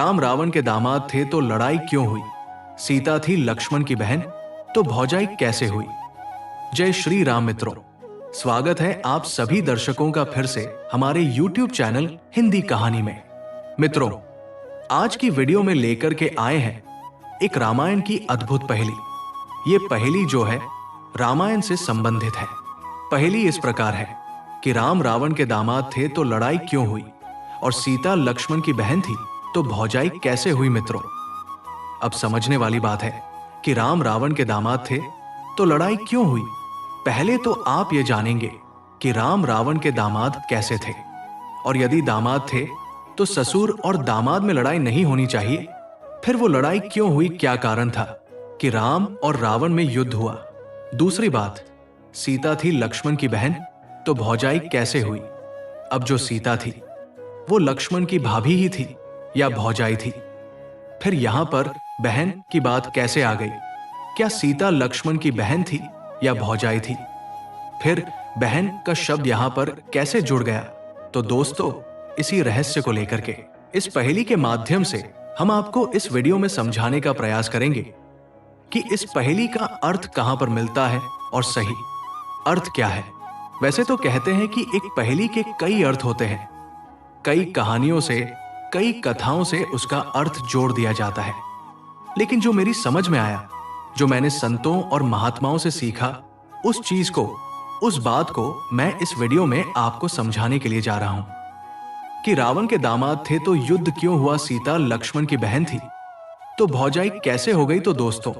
राम रावण के दामाद थे तो लड़ाई क्यों हुई? सीता थी लक्ष्मण की बहन तो भौजाई कैसे हुई? जय श्री राम मित्रों, स्वागत है आप सभी दर्शकों का फिर से हमारे YouTube चैनल हिंदी कहानी में। मित्रों, आज की वीडियो में लेकर के आए हैं एक रामायण की अद्भुत पहेली। ये पहेली जो है रामायण से संबंधित है। पहेली इस प्रकार है कि राम रावण के दामाद थे तो लड़ाई क्यों हुई, और सीता लक्ष्मण की बहन थी तो भौजाई कैसे हुई? मित्रों, अब समझने वाली बात है कि राम रावण के दामाद थे तो लड़ाई क्यों हुई। पहले तो आप ये जानेंगे कि राम रावण के दामाद कैसे थे, और यदि दामाद थे तो ससुर और दामाद में लड़ाई नहीं होनी चाहिए। फिर वो लड़ाई क्यों हुई, क्या कारण था कि राम और रावण में युद्ध हुआ। दूसरी बात, सीता थी लक्ष्मण की बहन तो भौजाई कैसे हुई। अब जो सीता थी वो लक्ष्मण की भाभी ही थी या भौजाई थी? फिर यहां पर बहन की बात कैसे आ गई? क्या सीता लक्ष्मण की बहन थी या भौजाई थी? फिर बहन का शब्द यहां पर कैसे जुड़ गया? तो दोस्तों, इसी रहस्य को लेकर के इस पहेली के माध्यम से हम आपको इस वीडियो में समझाने का प्रयास करेंगे कि इस पहेली का अर्थ कहां पर मिलता है और सही अर्थ क्या है। वैसे तो कहते हैं कि एक पहेली के कई अर्थ होते हैं, कई कहानियों से, कई कथाओं से उसका अर्थ जोड़ दिया जाता है। लेकिन जो मेरी समझ में आया, जो मैंने संतों और महात्माओं से सीखा, उस चीज को, उस बात को मैं इस वीडियो में आपको समझाने के लिए जा रहा हूं कि रावण के दामाद थे तो युद्ध क्यों हुआ, सीता लक्ष्मण की बहन थी तो भौजाई कैसे हो गई। तो दोस्तों,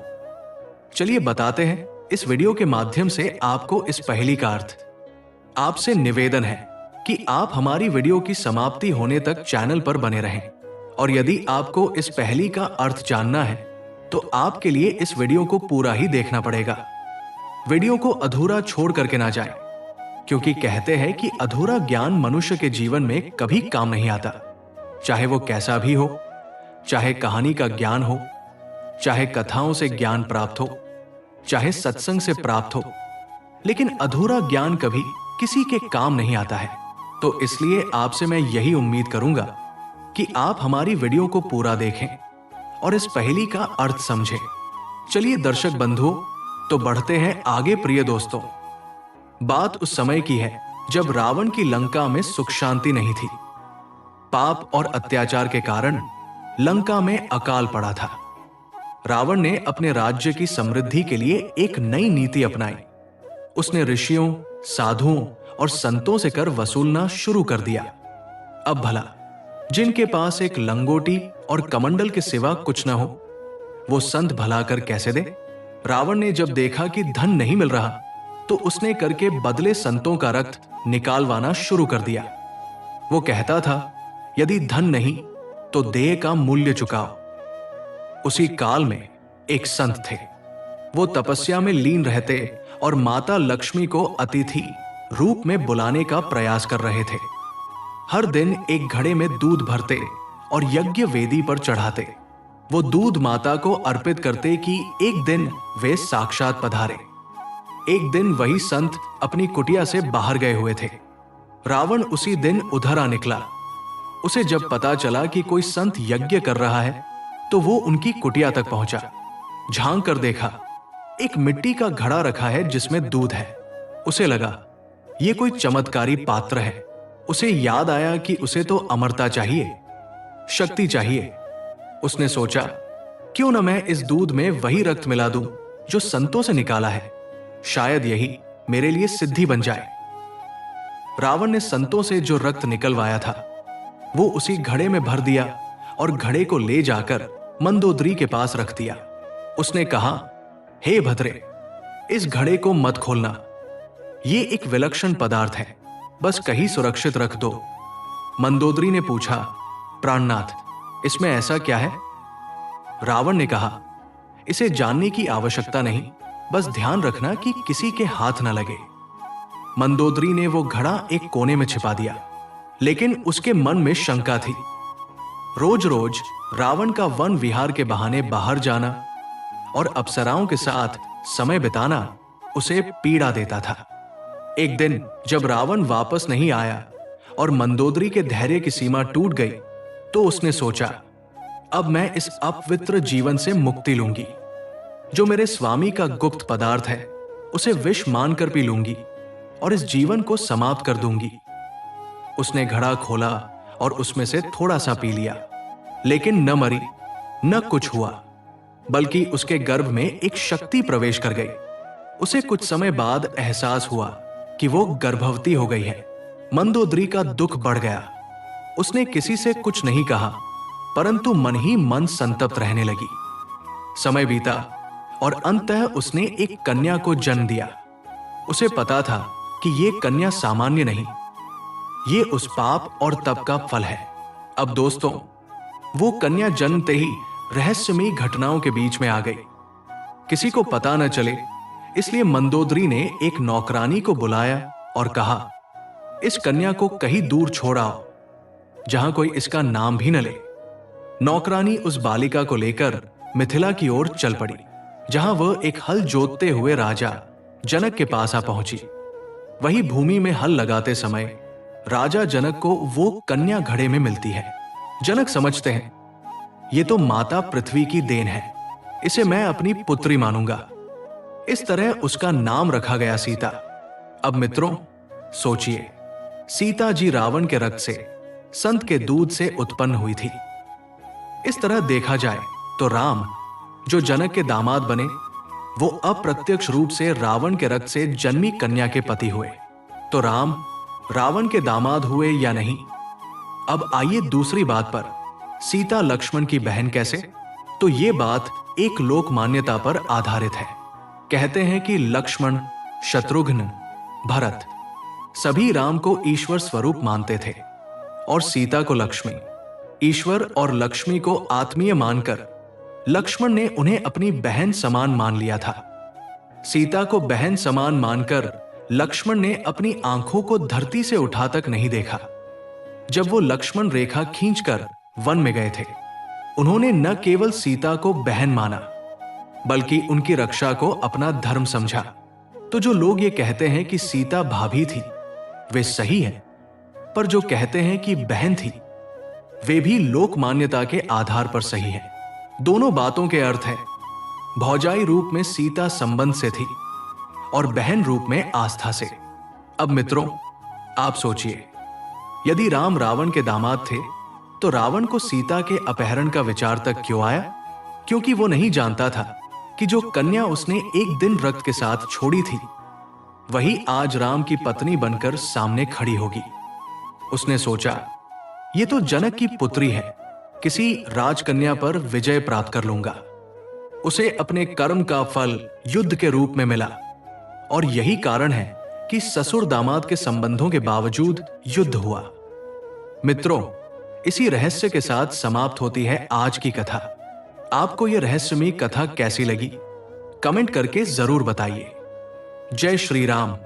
चलिए बताते हैं इस वीडियो के माध्यम से आपको इस पहेली का अर्थ। आपसे निवेदन है कि आप हमारी वीडियो की समाप्ति होने तक चैनल पर बने रहें, और यदि आपको इस पहेली का अर्थ जानना है तो आपके लिए इस वीडियो को पूरा ही देखना पड़ेगा। वीडियो को अधूरा छोड़ करके ना जाएं, क्योंकि कहते हैं कि अधूरा ज्ञान मनुष्य के जीवन में कभी काम नहीं आता। चाहे वो कैसा भी हो, चाहे कहानी का ज्ञान हो, चाहे कथाओं से ज्ञान प्राप्त हो, चाहे सत्संग से प्राप्त हो, लेकिन अधूरा ज्ञान कभी किसी के काम नहीं आता है। तो इसलिए आपसे मैं यही उम्मीद करूंगा कि आप हमारी वीडियो को पूरा देखें और इस पहेली का अर्थ समझें। चलिए दर्शक बंधुओं, तो बढ़ते हैं आगे। प्रिय दोस्तों, बात उस समय की है जब रावण की लंका में सुख शांति नहीं थी। पाप और अत्याचार के कारण लंका में अकाल पड़ा था। रावण ने अपने राज्य की समृद्धि के लिए एक नई नीति अपनाई। उसने ऋषियों, साधुओं और संतों से कर वसूलना शुरू कर दिया। अब भला जिनके पास एक लंगोटी और कमंडल के सिवा कुछ न हो, वो संत भला कर कैसे दे। रावण ने जब देखा कि धन नहीं मिल रहा तो उसने करके बदले संतों का रक्त निकालवाना शुरू कर दिया। वो कहता था, यदि धन नहीं तो देह का मूल्य चुकाओ। उसी काल में एक संत थे। वो तपस्या में लीन रहते और माता लक्ष्मी को अतिथि रूप में बुलाने का प्रयास कर रहे थे। हर दिन एक घड़े में दूध भरते और यज्ञ वेदी पर चढ़ाते। वो दूध माता को अर्पित करते कि एक दिन वे साक्षात पधारे। एक दिन वही संत अपनी कुटिया से बाहर गए हुए थे। रावण उसी दिन उधर आ निकला। उसे जब पता चला कि कोई संत यज्ञ कर रहा है तो वो उनकी कुटिया तक पहुंचा। झांक कर देखा, एक मिट्टी का घड़ा रखा है जिसमें दूध है। उसे लगा ये कोई चमत्कारी पात्र है। उसे याद आया कि उसे तो अमरता चाहिए, शक्ति चाहिए। उसने सोचा, क्यों न मैं इस दूध में वही रक्त मिला दूं जो संतों से निकाला है, शायद यही मेरे लिए सिद्धि बन जाए। रावण ने संतों से जो रक्त निकलवाया था वो उसी घड़े में भर दिया और घड़े को ले जाकर मंदोदरी के पास रख दिया। उसने कहा, हे भद्रे, इस घड़े को मत खोलना, ये एक विलक्षण पदार्थ है, बस कहीं सुरक्षित रख दो। मंदोदरी ने पूछा, प्राणनाथ, इसमें ऐसा क्या है? रावण ने कहा, इसे जानने की आवश्यकता नहीं, बस ध्यान रखना कि किसी के हाथ न लगे। मंदोदरी ने वो घड़ा एक कोने में छिपा दिया, लेकिन उसके मन में शंका थी। रोज रोज रावण का वन विहार के बहाने बाहर जाना और अप्सराओं के साथ समय बिताना उसे पीड़ा देता था। एक दिन जब रावण वापस नहीं आया और मंदोदरी के धैर्य की सीमा टूट गई तो उसने सोचा, अब मैं इस अपवित्र जीवन से मुक्ति लूंगी। जो मेरे स्वामी का गुप्त पदार्थ है उसे विष मानकर पी लूंगी और इस जीवन को समाप्त कर दूंगी। उसने घड़ा खोला और उसमें से थोड़ा सा पी लिया, लेकिन न मरी न कुछ हुआ, बल्कि उसके गर्भ में एक शक्ति प्रवेश कर गई। उसे कुछ समय बाद एहसास हुआ कि वो गर्भवती हो गई है। मंदोदरी का दुख बढ़ गया। उसने किसी से कुछ नहीं कहा, परंतु मन ही मन संतप्त रहने लगी। समय बीता और अंततः उसने एक कन्या को जन्म दिया। उसे पता था कि ये कन्या सामान्य नहीं, ये उस पाप और तप का फल है। अब दोस्तों, वो कन्या जन्मते ही रहस्यमयी घटनाओं के बीच में आ गई। किसी को पता न चले इसलिए मंदोदरी ने एक नौकरानी को बुलाया और कहा, इस कन्या को कहीं दूर छोड़ आओ जहां कोई इसका नाम भी न ले। नौकरानी उस बालिका को लेकर मिथिला की ओर चल पड़ी, जहां वह एक हल जोतते हुए राजा जनक के पास आ पहुंची। वही भूमि में हल लगाते समय राजा जनक को वो कन्या घड़े में मिलती है। जनक समझते हैं ये तो माता पृथ्वी की देन है, इसे मैं अपनी पुत्री मानूंगा। इस तरह उसका नाम रखा गया सीता। अब मित्रों सोचिए, सीता जी रावण के रक्त से, संत के दूध से उत्पन्न हुई थी। इस तरह देखा जाए तो राम जो जनक के दामाद बने, वो अप्रत्यक्ष रूप से रावण के रक्त से जन्मी कन्या के पति हुए। तो राम रावण के दामाद हुए या नहीं? अब आइए दूसरी बात पर, सीता लक्ष्मण की बहन कैसे? तो ये बात एक लोक मान्यता पर आधारित है। कहते हैं कि लक्ष्मण, शत्रुघ्न, भरत सभी राम को ईश्वर स्वरूप मानते थे और सीता को लक्ष्मी। ईश्वर और लक्ष्मी को आत्मीय मानकर लक्ष्मण ने उन्हें अपनी बहन समान मान लिया था। सीता को बहन समान मानकर लक्ष्मण ने अपनी आंखों को धरती से उठा तक नहीं देखा। जब वो लक्ष्मण रेखा खींचकर वन में गए थे, उन्होंने न केवल सीता को बहन माना बल्कि उनकी रक्षा को अपना धर्म समझा। तो जो लोग ये कहते हैं कि सीता भाभी थी, वे सही है, पर जो कहते हैं कि बहन थी, वे भी लोक मान्यता के आधार पर सही है। दोनों बातों के अर्थ है, भौजाई रूप में सीता संबंध से थी और बहन रूप में आस्था से। अब मित्रों आप सोचिए, यदि राम रावण के दामाद थे तो रावण को सीता के अपहरण का विचार तक क्यों आया? क्योंकि वो नहीं जानता था कि जो कन्या उसने एक दिन रक्त के साथ छोड़ी थी, वही आज राम की पत्नी बनकर सामने खड़ी होगी। उसने सोचा, ये तो जनक की पुत्री है, किसी राजकन्या पर विजय प्राप्त कर लूंगा। उसे अपने कर्म का फल युद्ध के रूप में मिला और यही कारण है कि ससुर दामाद के संबंधों के बावजूद युद्ध हुआ। मित्रों, इसी रहस्य के साथ समाप्त होती है आज की कथा। आपको यह रहस्यमयी कथा कैसी लगी? कमेंट करके जरूर बताइए। जय श्री राम।